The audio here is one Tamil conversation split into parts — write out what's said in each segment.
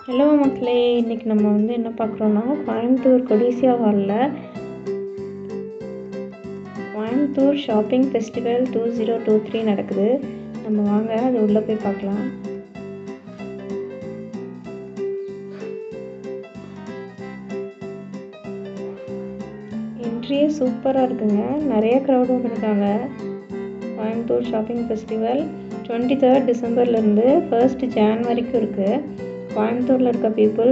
ஹலோ மக்களே, இன்றைக்கி நம்ம என்ன பார்க்குறோன்னா கோயம்புத்தூர் கொடிசியா ஹாலில் கோயம்புத்தூர் ஷாப்பிங் ஃபெஸ்டிவல் 2023 நடக்குது. நம்ம வாங்க அது உள்ளே போய் பார்க்கலாம். என்ட்ரியே சூப்பராக இருக்குங்க. நிறைய க்ரௌடு வந்துருக்காங்க. கோயம்புத்தூர் ஷாப்பிங் ஃபெஸ்டிவல் 23 டிசம்பர்லேருந்து 1 ஜான் வரைக்கும் இருக்குது. கோயம்புத்தூரில் இருக்க பீப்புள்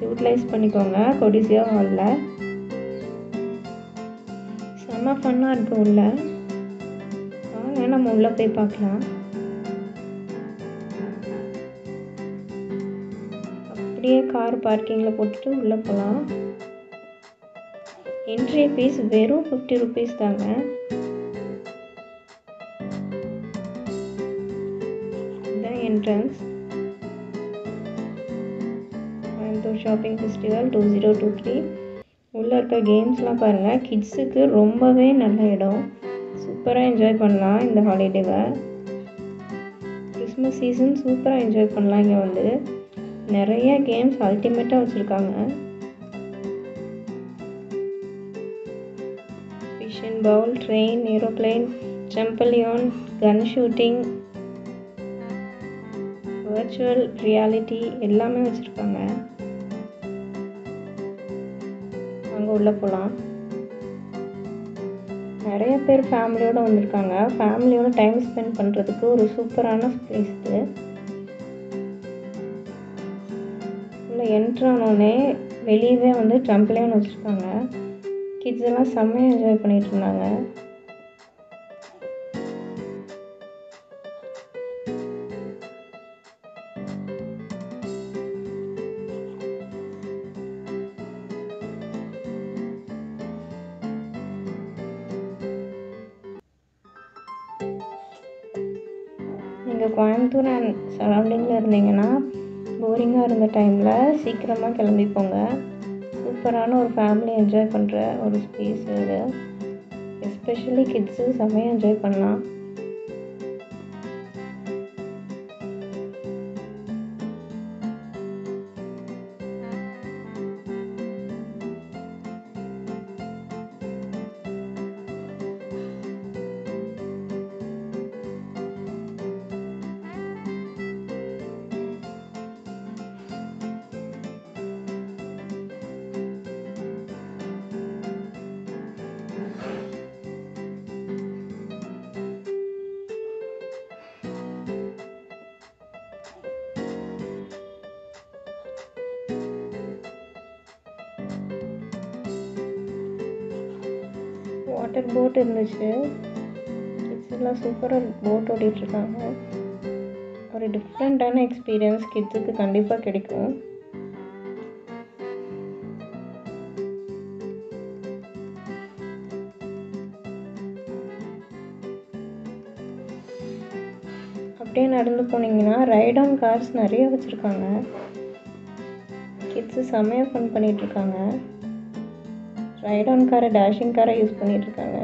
யூட்டிலைஸ் பண்ணிக்கோங்க. கொடிசியா ஹாலில் செம்ம ஃபன்னாக இருக்குது. உள்ள வாங்க நம்ம உள்ளே போய் பார்க்கலாம். அப்படியே கார் பார்க்கிங்கில் போட்டுட்டு உள்ளே போகலாம். என்ட்ரி ஃபீஸ் வெறும் 50 ருபீஸ் தாங்க. இதுதான் என்ட்ரன்ஸ். கோயம்புத்தூர் ஷாப்பிங் ஃபெஸ்டிவல் 2023 உள்ளே இருக்க கேம்ஸ்லாம் பாருங்கள். கிட்ஸுக்கு ரொம்பவே நல்ல இடம். சூப்பராக என்ஜாய் பண்ணலாம் இந்த ஹாலிடேவை. கிறிஸ்மஸ் சீசன் சூப்பராக என்ஜாய் பண்ணலாம். இங்கே நிறைய கேம்ஸ் அல்டிமேட்டாக வச்சுருக்காங்க. Fish and bowl, train, aeroplane, trampoline, gun shooting, virtual reality எல்லாமே வச்சுருக்காங்க. அங்கே உள்ளே போகலாம். நிறைய பேர் ஃபேமிலியோடு வந்திருக்காங்க. ஃபேமிலியோட டைம் ஸ்பெண்ட் பண்ணுறதுக்கு ஒரு சூப்பரான பிளேஸ் இது. உள்ள என்ட்ரானோடனே வெளியவே ட்ரம்பலியான் வச்சுருக்காங்க. கிட்ஸ் எல்லாம் செம்மையாக என்ஜாய் பண்ணிகிட்டு இருந்தாங்க. நீங்கள் கோயம்புத்தூர் அண்ட் சரௌண்டிங்கில் இருந்தீங்கன்னா போரிங்காக இருந்த டைமில் சீக்கிரமாக கிளம்பிப்போங்க. சூப்பரான ஒரு ஃபேமிலி என்ஜாய் பண்ணுற ஒரு ஸ்பேஸ் இது. எஸ்பெஷலி கிட்ஸு செம்மையாக என்ஜாய் பண்ணலாம். வாட்டர் போட் இருந்துச்சு. கிட்ஸ் எல்லாம் சூப்பராக போட் ஓடிட்டுருக்காங்க. ஒரு டிஃப்ரெண்ட்டான எக்ஸ்பீரியன்ஸ் கிட்ஸுக்கு கண்டிப்பாக கிடைக்கும். அப்படியே நடந்து போனீங்கன்னா ரைட் ஆன் கார்ஸ் நிறைய வச்சுருக்காங்க. கிட்ஸு செம்மையாக ஃபன் பண்ணிகிட்ருக்காங்க. ரைட் ஆன் காரை டேஷிங் காரை யூஸ் பண்ணிகிட்ருக்காங்க.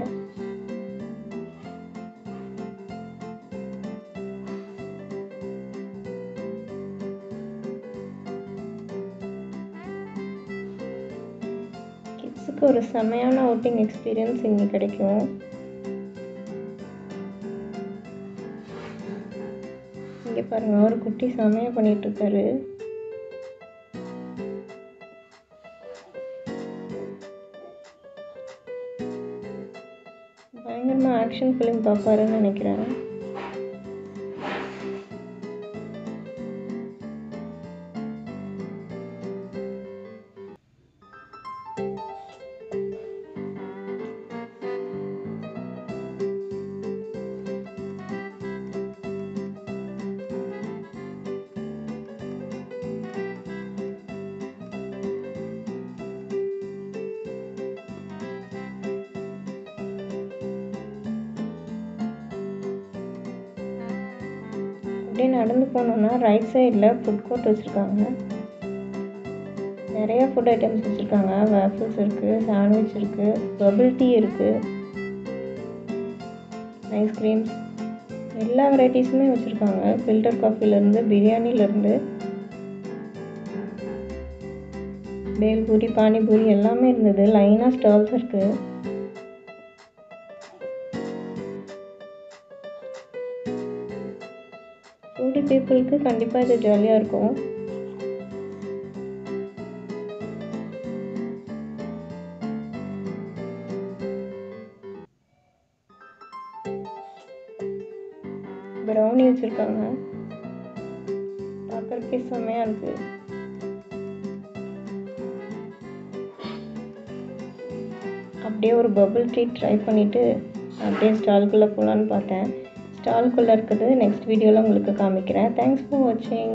கிட்ஸுக்கு ஒரு செம்மையான அவுட்டிங் எக்ஸ்பீரியன்ஸ் இங்கே கிடைக்கும். இங்கே பாருங்கள், ஒரு குட்டி செம்மையாக பண்ணிகிட்ருக்காரு. பயங்கரமாக ஆக்ஷன் ஃபிலிம் பார்ப்பாருன்னு நினைக்கிறேன். அப்படியே நடந்து போனோன்னா ரைட் சைடில் ஃபுட் கோர்ட் வச்சுருக்காங்க. நிறைய ஃபுட் ஐட்டம்ஸ் வச்சுருக்காங்க. வேஃபிள்ஸ் இருக்குது, சாண்ட்விச் இருக்குது, பபிள் டீ இருக்குது, ஐஸ்கிரீம்ஸ், எல்லா வெரைட்டிஸுமே வச்சுருக்காங்க. ஃபில்டர் காஃபிலேருந்து பிரியாணிலேருந்து பேல்பூரி, பானிபூரி எல்லாமே இருந்தது. லைனாக ஸ்டால்ஸ் இருக்குது. ஃபுடி பீப்புளுக்கு கண்டிப்பாக இது ஜாலியாக இருக்கும். ப்ரௌனி வச்சுருக்காங்க, பார்க்குறதுக்கே செம்மையாக இருக்குது. அப்படியே ஒரு பபிள் டீ ட்ரை பண்ணிவிட்டு அப்படியே ஸ்டால்குள்ளே போகலான்னு பார்த்தேன். ஸ்டால்குள்ளே இருக்குது நெக்ஸ்ட் வீடியோவில் உங்களுக்கு காமிக்கிறேன். தேங்க்ஸ் ஃபார் வாட்சிங்.